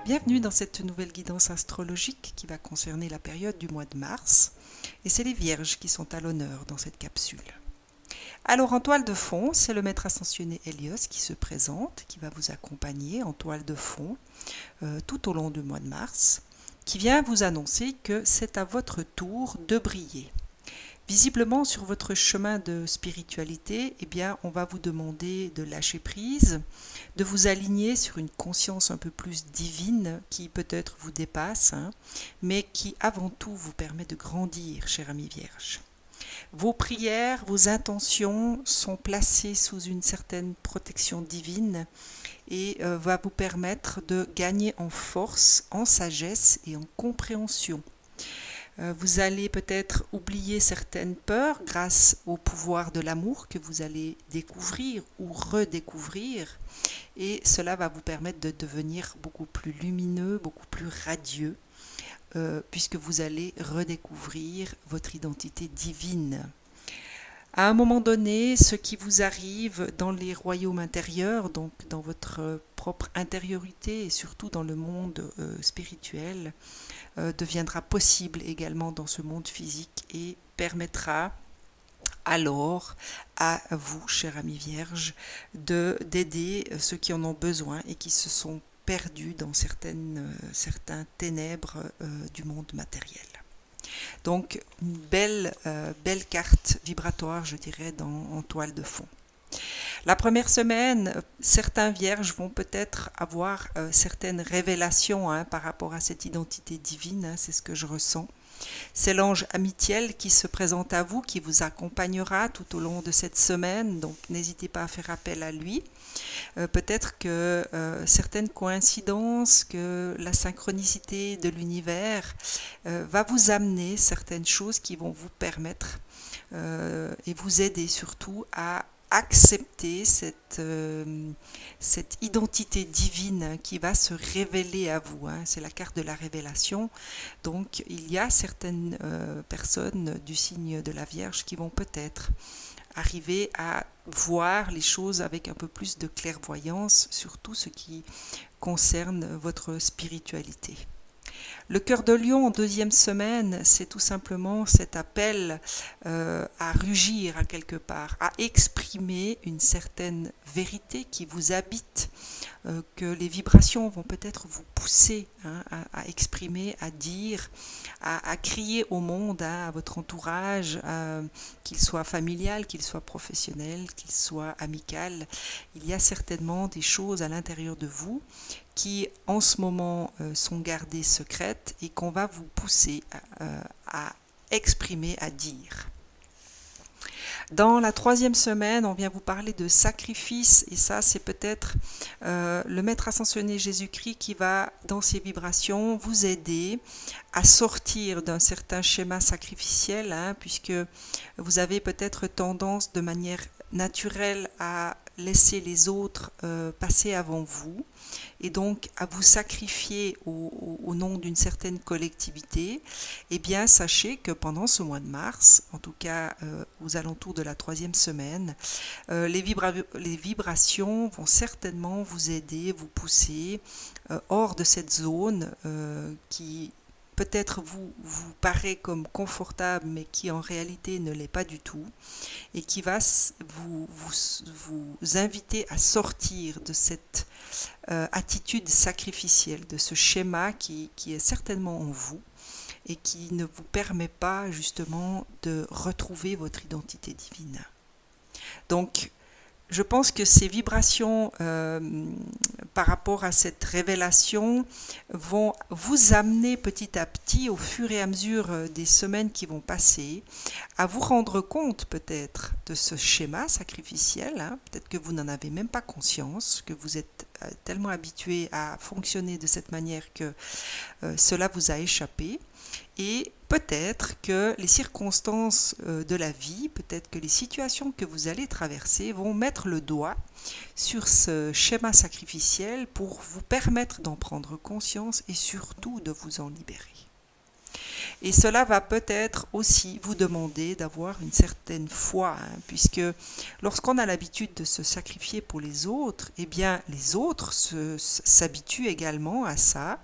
Bienvenue dans cette nouvelle guidance astrologique qui va concerner la période du mois de mars, et c'est les Vierges qui sont à l'honneur dans cette capsule. Alors en toile de fond, c'est le maître ascensionné Hélios qui se présente, qui va vous accompagner en toile de fond tout au long du mois de mars, qui vient vous annoncer que c'est à votre tour de briller. Visiblement, sur votre chemin de spiritualité, eh bien, on va vous demander de lâcher prise, de vous aligner sur une conscience un peu plus divine qui peut-être vous dépasse, mais qui avant tout vous permet de grandir, cher ami Vierge. Vos prières, vos intentions sont placées sous une certaine protection divine et va vous permettre de gagner en force, en sagesse et en compréhension. Vous allez peut-être oublier certaines peurs grâce au pouvoir de l'amour que vous allez découvrir ou redécouvrir, et cela va vous permettre de devenir beaucoup plus lumineux, beaucoup plus radieux, puisque vous allez redécouvrir votre identité divine. À un moment donné, ce qui vous arrive dans les royaumes intérieurs, donc dans votre propre intériorité et surtout dans le monde spirituel, deviendra possible également dans ce monde physique et permettra alors à vous, chers amis vierges, d'aider ceux qui en ont besoin et qui se sont perdus dans certains ténèbres du monde matériel. Donc, une belle carte vibratoire, je dirais, en toile de fond. La première semaine, certains vierges vont peut-être avoir certaines révélations par rapport à cette identité divine, c'est ce que je ressens. C'est l'ange Amitiel qui se présente à vous, qui vous accompagnera tout au long de cette semaine, donc n'hésitez pas à faire appel à lui. Peut-être que certaines coïncidences, que la synchronicité de l'univers va vous amener certaines choses qui vont vous permettre et vous aider surtout à accepter cette identité divine qui va se révéler à vous. C'est la carte de la révélation. Donc il y a certaines personnes du signe de la Vierge qui vont peut-être arriver à voir les choses avec un peu plus de clairvoyance, surtout ce qui concerne votre spiritualité. Le cœur de lion en deuxième semaine, c'est tout simplement cet appel à rugir à quelque part, à exprimer une certaine vérité qui vous habite, que les vibrations vont peut-être vous pousser à exprimer, à dire, à crier au monde, à votre entourage, qu'il soit familial, qu'il soit professionnel, qu'il soit amical. Il y a certainement des choses à l'intérieur de vous qui en ce moment sont gardées secrètes et qu'on va vous pousser à exprimer, à dire. Dans la troisième semaine, on vient vous parler de sacrifice, et ça c'est peut-être le maître ascensionné Jésus-Christ qui va, dans ses vibrations, vous aider à sortir d'un certain schéma sacrificiel, puisque vous avez peut-être tendance de manière naturelle à laisser les autres passer avant vous, et donc à vous sacrifier au nom d'une certaine collectivité. Eh bien, sachez que pendant ce mois de mars, en tout cas aux alentours de la troisième semaine, les vibrations vont certainement vous aider, vous pousser hors de cette zone qui peut-être vous paraît comme confortable, mais qui en réalité ne l'est pas du tout, et qui va vous inviter à sortir de cette attitude sacrificielle, de ce schéma qui est certainement en vous, et qui ne vous permet pas justement de retrouver votre identité divine. Donc, je pense que ces vibrations par rapport à cette révélation vont vous amener petit à petit, au fur et à mesure des semaines qui vont passer, à vous rendre compte peut-être de ce schéma sacrificiel. Peut-être que vous n'en avez même pas conscience, que vous êtes tellement habitué à fonctionner de cette manière que cela vous a échappé. Et peut-être que les circonstances de la vie, peut-être que les situations que vous allez traverser vont mettre le doigt sur ce schéma sacrificiel pour vous permettre d'en prendre conscience et surtout de vous en libérer. Et cela va peut-être aussi vous demander d'avoir une certaine foi, hein, puisque lorsqu'on a l'habitude de se sacrifier pour les autres, eh bien les autres s'habituent également à ça.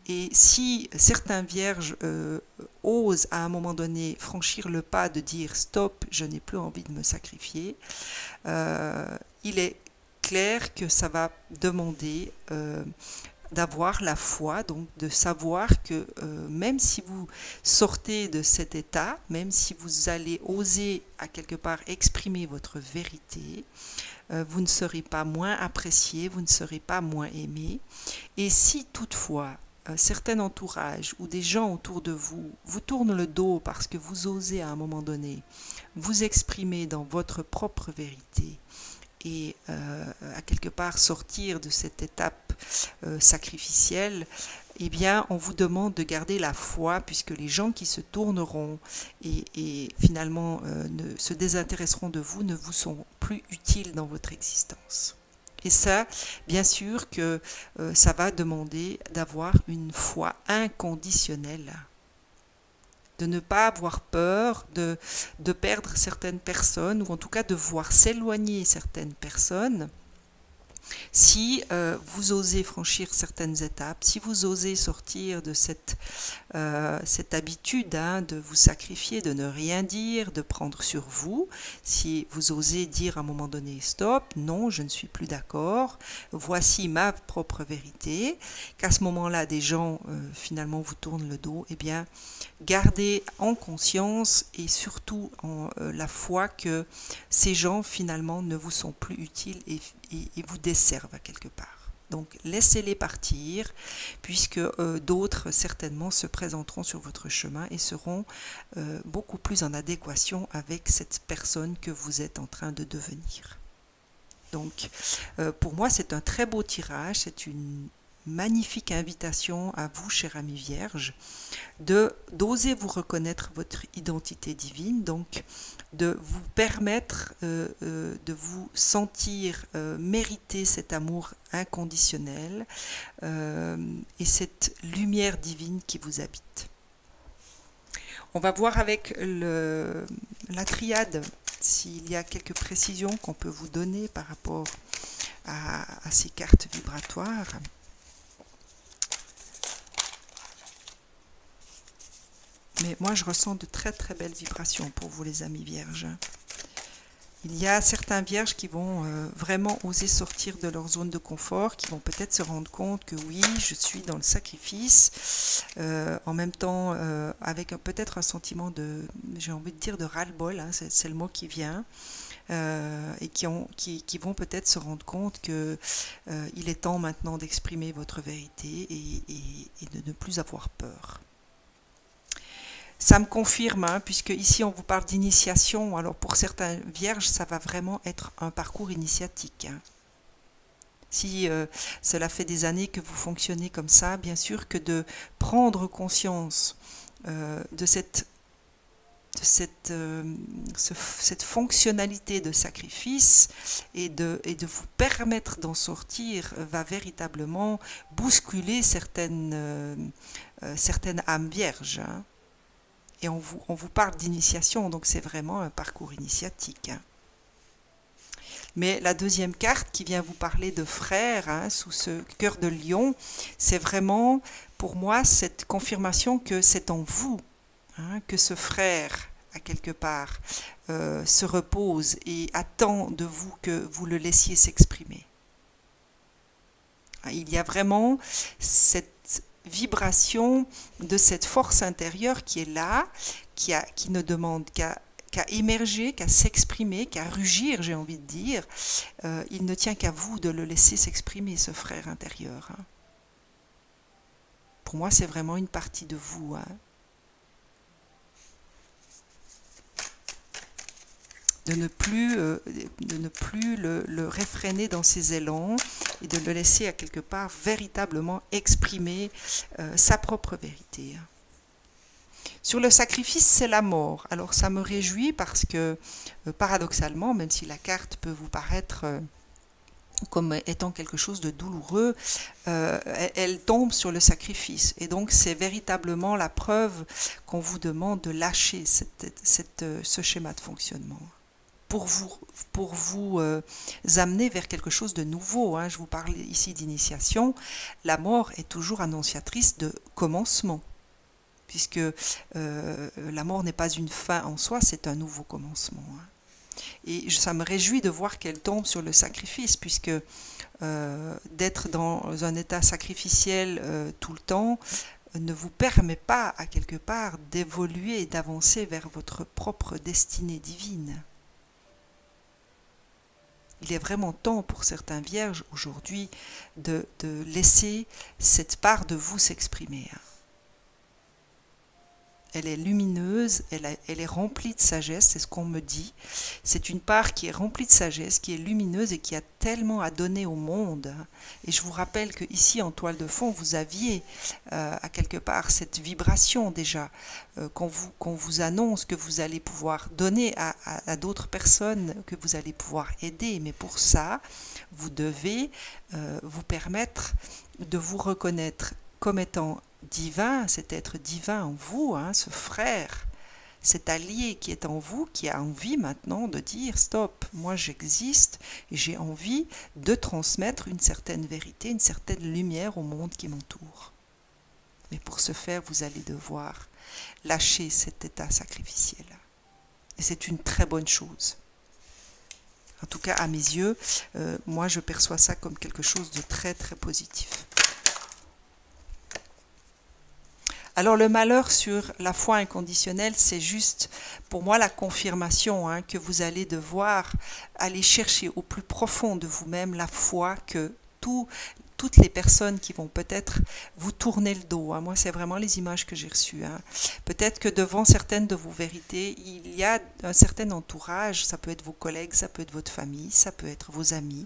Et si certains vierges osent à un moment donné franchir le pas de dire stop, je n'ai plus envie de me sacrifier, il est clair que ça va demander d'avoir la foi, donc de savoir que même si vous sortez de cet état, même si vous allez oser à quelque part exprimer votre vérité, vous ne serez pas moins apprécié, vous ne serez pas moins aimé. Et si toutefois certains entourages ou des gens autour de vous vous tournent le dos parce que vous osez à un moment donné vous exprimer dans votre propre vérité et à quelque part sortir de cette étape sacrificielle, eh bien on vous demande de garder la foi, puisque les gens qui se tourneront et finalement se désintéresseront de vous ne vous sont plus utiles dans votre existence. Et ça, bien sûr que ça va demander d'avoir une foi inconditionnelle, de ne pas avoir peur de perdre certaines personnes, ou en tout cas de voir s'éloigner certaines personnes. Si vous osez franchir certaines étapes, si vous osez sortir de cette habitude de vous sacrifier, de ne rien dire, de prendre sur vous, si vous osez dire à un moment donné stop, non, je ne suis plus d'accord, voici ma propre vérité, qu'à ce moment-là des gens finalement vous tournent le dos, eh bien gardez en conscience et surtout en la foi que ces gens finalement ne vous sont plus utiles et vous desservent à quelque part. Donc laissez-les partir, puisque d'autres certainement se présenteront sur votre chemin et seront beaucoup plus en adéquation avec cette personne que vous êtes en train de devenir. Donc pour moi c'est un très beau tirage, c'est une magnifique invitation à vous, chers amis vierges, d'oser vous reconnaître votre identité divine, donc de vous permettre de vous sentir mériter cet amour inconditionnel et cette lumière divine qui vous habite. On va voir avec la triade s'il y a quelques précisions qu'on peut vous donner par rapport à ces cartes vibratoires. Mais moi, je ressens de très très belles vibrations pour vous, les amis vierges. Il y a certains vierges qui vont vraiment oser sortir de leur zone de confort, qui vont peut-être se rendre compte que oui, je suis dans le sacrifice, en même temps avec peut-être un sentiment de, j'ai envie de dire, de ras-le-bol, hein, c'est le mot qui vient, et qui vont peut-être se rendre compte que il est temps maintenant d'exprimer votre vérité et de ne plus avoir peur. Ça me confirme, hein, puisque ici on vous parle d'initiation. Alors pour certains vierges, ça va vraiment être un parcours initiatique. Hein. Si cela fait des années que vous fonctionnez comme ça, bien sûr que de prendre conscience de cette fonctionnalité de sacrifice et de vous permettre d'en sortir va véritablement bousculer certaines âmes vierges. Hein. Et on vous parle d'initiation, donc c'est vraiment un parcours initiatique. Hein. Mais la deuxième carte qui vient vous parler de frère, hein, sous ce cœur de lion, c'est vraiment pour moi cette confirmation que c'est en vous, hein, que ce frère, à quelque part, se repose et attend de vous que vous le laissiez s'exprimer. Il y a vraiment cette vibration de cette force intérieure qui est là, qui ne demande qu'à émerger, qu'à s'exprimer, qu'à rugir, j'ai envie de dire. Il ne tient qu'à vous de le laisser s'exprimer, ce frère intérieur. Hein. Pour moi, c'est vraiment une partie de vous. Hein. De ne plus le réfréner dans ses élans et de le laisser à quelque part véritablement exprimer sa propre vérité. Sur le sacrifice, c'est la mort. Alors ça me réjouit parce que paradoxalement, même si la carte peut vous paraître comme étant quelque chose de douloureux, elle tombe sur le sacrifice. Et donc c'est véritablement la preuve qu'on vous demande de lâcher ce schéma de fonctionnement pour vous amener vers quelque chose de nouveau. Je vous parle ici d'initiation. La mort est toujours annonciatrice de commencement, puisque la mort n'est pas une fin en soi, c'est un nouveau commencement. Et ça me réjouit de voir qu'elle tombe sur le sacrifice, puisque d'être dans un état sacrificiel tout le temps ne vous permet pas, à quelque part, d'évoluer et d'avancer vers votre propre destinée divine. Il est vraiment temps pour certains vierges aujourd'hui de laisser cette part de vous s'exprimer. Elle est lumineuse, elle est remplie de sagesse, c'est ce qu'on me dit. C'est une part qui est remplie de sagesse, qui est lumineuse et qui a tellement à donner au monde. Et je vous rappelle que ici en toile de fond, vous aviez à quelque part cette vibration déjà, qu'on vous annonce que vous allez pouvoir donner à d'autres personnes, que vous allez pouvoir aider. Mais pour ça, vous devez vous permettre de vous reconnaître comme étant divin, cet être divin en vous, ce frère, cet allié qui est en vous, qui a envie maintenant de dire stop, moi j'existe et j'ai envie de transmettre une certaine vérité, une certaine lumière au monde qui m'entoure. Mais pour ce faire, vous allez devoir lâcher cet état sacrificiel. Et c'est une très bonne chose. En tout cas, à mes yeux, moi je perçois ça comme quelque chose de très très positif. Alors le malheur sur la foi inconditionnelle, c'est juste pour moi la confirmation que vous allez devoir aller chercher au plus profond de vous-même la foi que toutes les personnes qui vont peut-être vous tourner le dos. Moi, c'est vraiment les images que j'ai reçues. Peut-être que devant certaines de vos vérités, il y a un certain entourage, ça peut être vos collègues, ça peut être votre famille, ça peut être vos amis.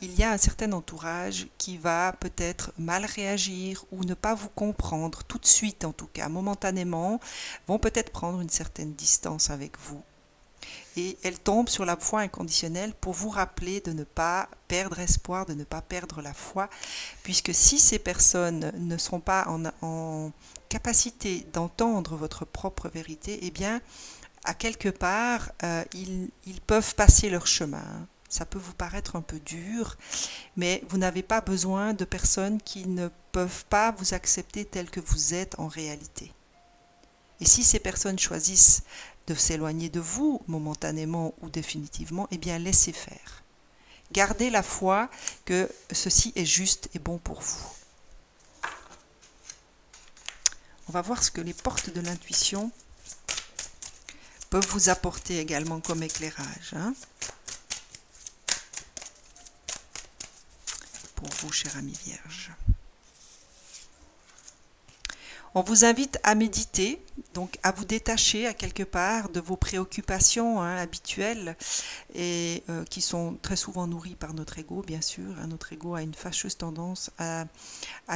Il y a un certain entourage qui va peut-être mal réagir ou ne pas vous comprendre tout de suite, en tout cas momentanément, vont peut-être prendre une certaine distance avec vous. Et elle tombe sur la foi inconditionnelle pour vous rappeler de ne pas perdre espoir, de ne pas perdre la foi, puisque si ces personnes ne sont pas en capacité d'entendre votre propre vérité, eh bien, à quelque part, ils peuvent passer leur chemin. Ça peut vous paraître un peu dur, mais vous n'avez pas besoin de personnes qui ne peuvent pas vous accepter tel que vous êtes en réalité. Et si ces personnes choisissent de s'éloigner de vous, momentanément ou définitivement, eh bien laissez faire. Gardez la foi que ceci est juste et bon pour vous. On va voir ce que les portes de l'intuition peuvent vous apporter également comme éclairage. Pour vous, chère amie vierge. On vous invite à méditer, donc à vous détacher à quelque part de vos préoccupations habituelles et qui sont très souvent nourries par notre ego, bien sûr. Notre ego a une fâcheuse tendance à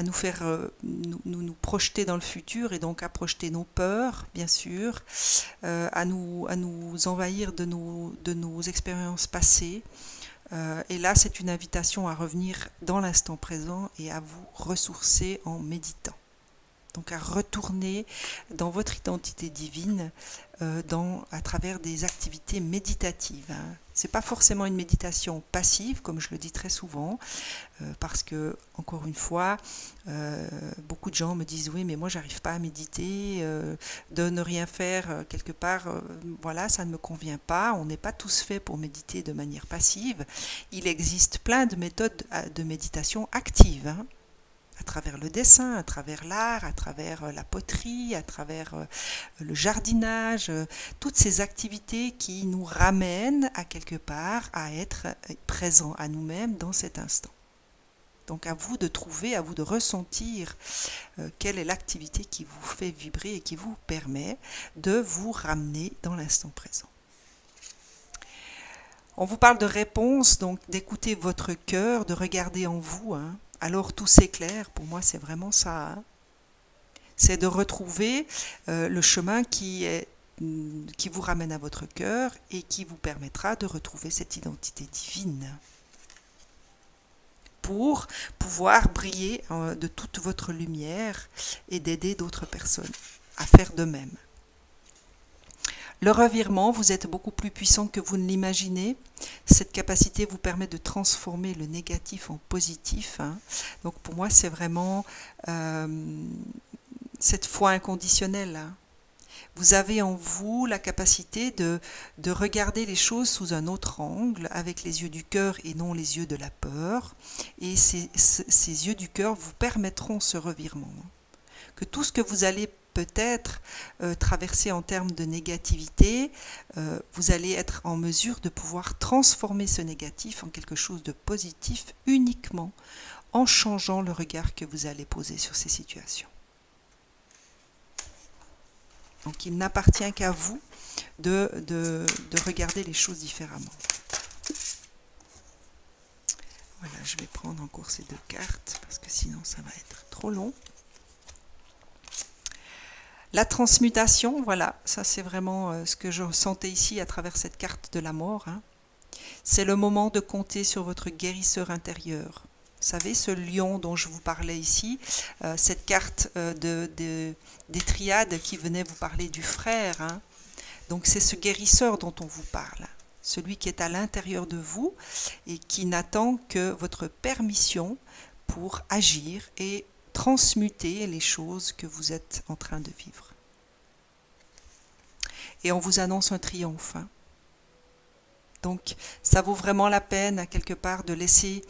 nous faire nous projeter dans le futur et donc à projeter nos peurs, bien sûr, à nous envahir de nos expériences passées. Et là, c'est une invitation à revenir dans l'instant présent et à vous ressourcer en méditant. Donc à retourner dans votre identité divine à travers des activités méditatives. Ce n'est pas forcément une méditation passive, comme je le dis très souvent, parce que, encore une fois, beaucoup de gens me disent « oui, mais moi, j'arrive pas à méditer, de ne rien faire quelque part, voilà, ça ne me convient pas. » On n'est pas tous faits pour méditer de manière passive. Il existe plein de méthodes de méditation active, à travers le dessin, à travers l'art, à travers la poterie, à travers le jardinage, toutes ces activités qui nous ramènent à quelque part à être présents à nous-mêmes dans cet instant. Donc à vous de trouver, à vous de ressentir quelle est l'activité qui vous fait vibrer et qui vous permet de vous ramener dans l'instant présent. On vous parle de réponse, donc d'écouter votre cœur, de regarder en vous, alors tout s'éclaire, pour moi c'est vraiment ça. C'est de retrouver le chemin qui vous ramène à votre cœur et qui vous permettra de retrouver cette identité divine. pour pouvoir briller de toute votre lumière et d'aider d'autres personnes à faire de même. Le revirement, vous êtes beaucoup plus puissant que vous ne l'imaginez. Cette capacité vous permet de transformer le négatif en positif. Donc pour moi, c'est vraiment cette foi inconditionnelle. Vous avez en vous la capacité de regarder les choses sous un autre angle, avec les yeux du cœur et non les yeux de la peur. Et ces yeux du cœur vous permettront ce revirement. Que tout ce que vous allez peut-être traverser en termes de négativité, vous allez être en mesure de pouvoir transformer ce négatif en quelque chose de positif uniquement en changeant le regard que vous allez poser sur ces situations. Donc il n'appartient qu'à vous de regarder les choses différemment. Voilà, je vais prendre encore ces deux cartes parce que sinon ça va être trop long. La transmutation, voilà, ça c'est vraiment ce que je ressentais ici à travers cette carte de la mort. C'est le moment de compter sur votre guérisseur intérieur. Vous savez, ce lion dont je vous parlais ici, cette carte des triades qui venait vous parler du frère. Donc c'est ce guérisseur dont on vous parle, celui qui est à l'intérieur de vous et qui n'attend que votre permission pour agir et transmuter les choses que vous êtes en train de vivre. Et on vous annonce un triomphe. Donc ça vaut vraiment la peine, quelque part, de laisser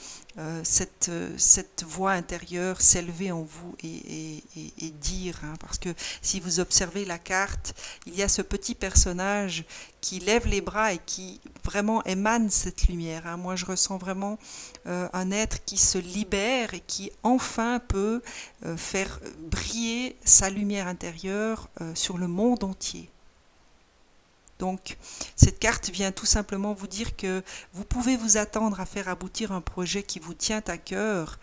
cette voix intérieure s'élever en vous et dire. Parce que si vous observez la carte, il y a ce petit personnage qui lève les bras et qui vraiment émane cette lumière. Moi, je ressens vraiment un être qui se libère et qui enfin peut faire briller sa lumière intérieure sur le monde entier. Donc, cette carte vient tout simplement vous dire que vous pouvez vous attendre à faire aboutir un projet qui vous tient à cœur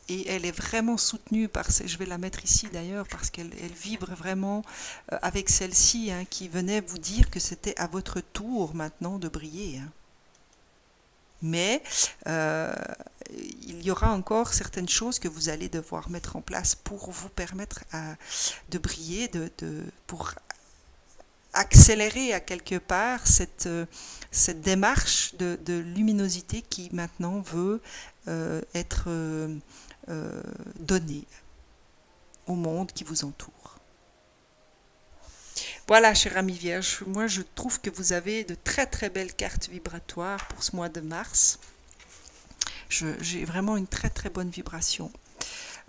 et elle est vraiment soutenue par, je vais la mettre ici d'ailleurs parce qu'elle vibre vraiment avec celle-ci qui venait vous dire que c'était à votre tour maintenant de briller. Mais il y aura encore certaines choses que vous allez devoir mettre en place pour vous permettre de briller, pour accélérer à quelque part cette démarche de luminosité qui maintenant veut être donnée au monde qui vous entoure. Voilà, chers amis vierges, moi je trouve que vous avez de très très belles cartes vibratoires pour ce mois de mars. J'ai vraiment une très très bonne vibration.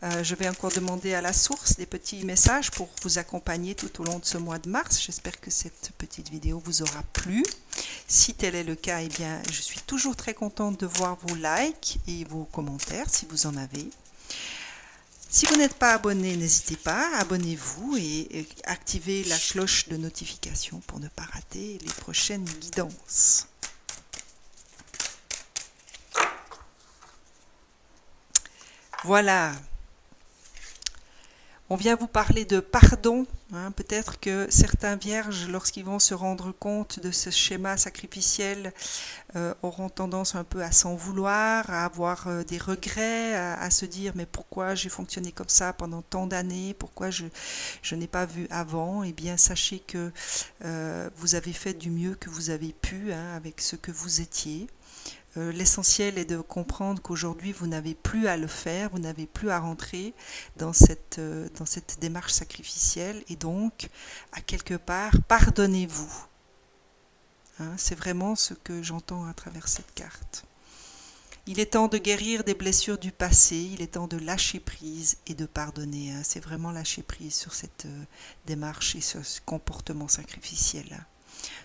Je vais encore demander à la source des petits messages pour vous accompagner tout au long de ce mois de mars. J'espère que cette petite vidéo vous aura plu. Si tel est le cas, eh bien, je suis toujours très contente de voir vos likes et vos commentaires si vous en avez. Si vous n'êtes pas abonné, n'hésitez pas, abonnez-vous et activez la cloche de notification pour ne pas rater les prochaines guidances. Voilà. On vient vous parler de pardon. Peut-être que certains vierges, lorsqu'ils vont se rendre compte de ce schéma sacrificiel, auront tendance un peu à s'en vouloir, à avoir des regrets, à se dire mais pourquoi j'ai fonctionné comme ça pendant tant d'années, pourquoi je n'ai pas vu avant. Eh bien, sachez que vous avez fait du mieux que vous avez pu avec ce que vous étiez. L'essentiel est de comprendre qu'aujourd'hui, vous n'avez plus à le faire, vous n'avez plus à rentrer dans cette démarche sacrificielle et donc, à quelque part, pardonnez-vous. C'est vraiment ce que j'entends à travers cette carte. Il est temps de guérir des blessures du passé, il est temps de lâcher prise et de pardonner. C'est vraiment lâcher prise sur cette démarche et sur ce comportement sacrificiel.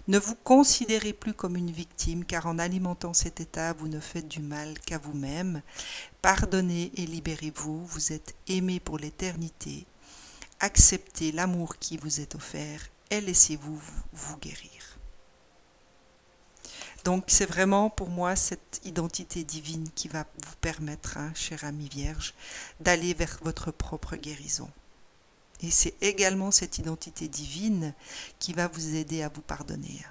Ne vous considérez plus comme une victime, car en alimentant cet état, vous ne faites du mal qu'à vous-même. Pardonnez et libérez-vous, vous êtes aimé pour l'éternité. Acceptez l'amour qui vous est offert et laissez-vous vous guérir. Donc c'est vraiment pour moi cette identité divine qui va vous permettre, chère amie vierge, d'aller vers votre propre guérison. Et c'est également cette identité divine qui va vous aider à vous pardonner.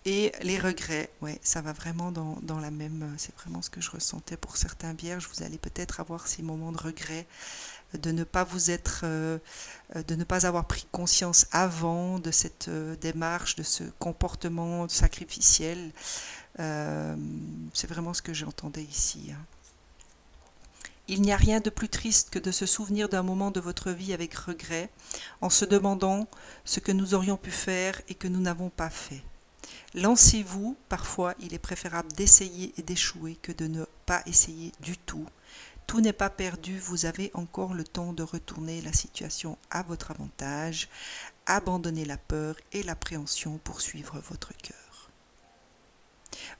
Et les regrets, ouais, ça va vraiment dans la même... C'est vraiment ce que je ressentais pour certains vierges. Vous allez peut-être avoir ces moments de regret, de ne pas de ne pas avoir pris conscience avant de cette démarche, de ce comportement sacrificiel. C'est vraiment ce que j'entendais ici. Il n'y a rien de plus triste que de se souvenir d'un moment de votre vie avec regret, en se demandant ce que nous aurions pu faire et que nous n'avons pas fait. Lancez-vous, parfois il est préférable d'essayer et d'échouer que de ne pas essayer du tout. Tout n'est pas perdu, vous avez encore le temps de retourner la situation à votre avantage, abandonner la peur et l'appréhension pour suivre votre cœur.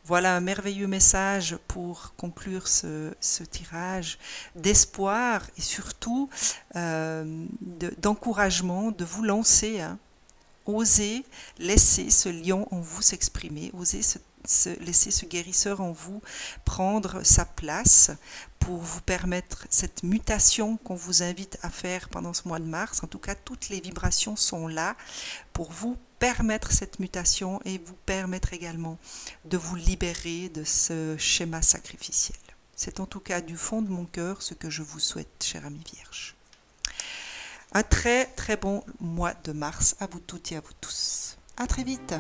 Voilà un merveilleux message pour conclure ce tirage d'espoir et surtout d'encouragement, de vous lancer, hein. Osez laisser ce lion en vous s'exprimer, osez laisser ce guérisseur en vous prendre sa place pour vous permettre cette mutation qu'on vous invite à faire pendant ce mois de mars. En tout cas, toutes les vibrations sont là pour vous permettre cette mutation et vous permettre également de vous libérer de ce schéma sacrificiel. C'est en tout cas du fond de mon cœur ce que je vous souhaite, chère amie Vierge. Un très très bon mois de mars à vous toutes et à vous tous. À très vite.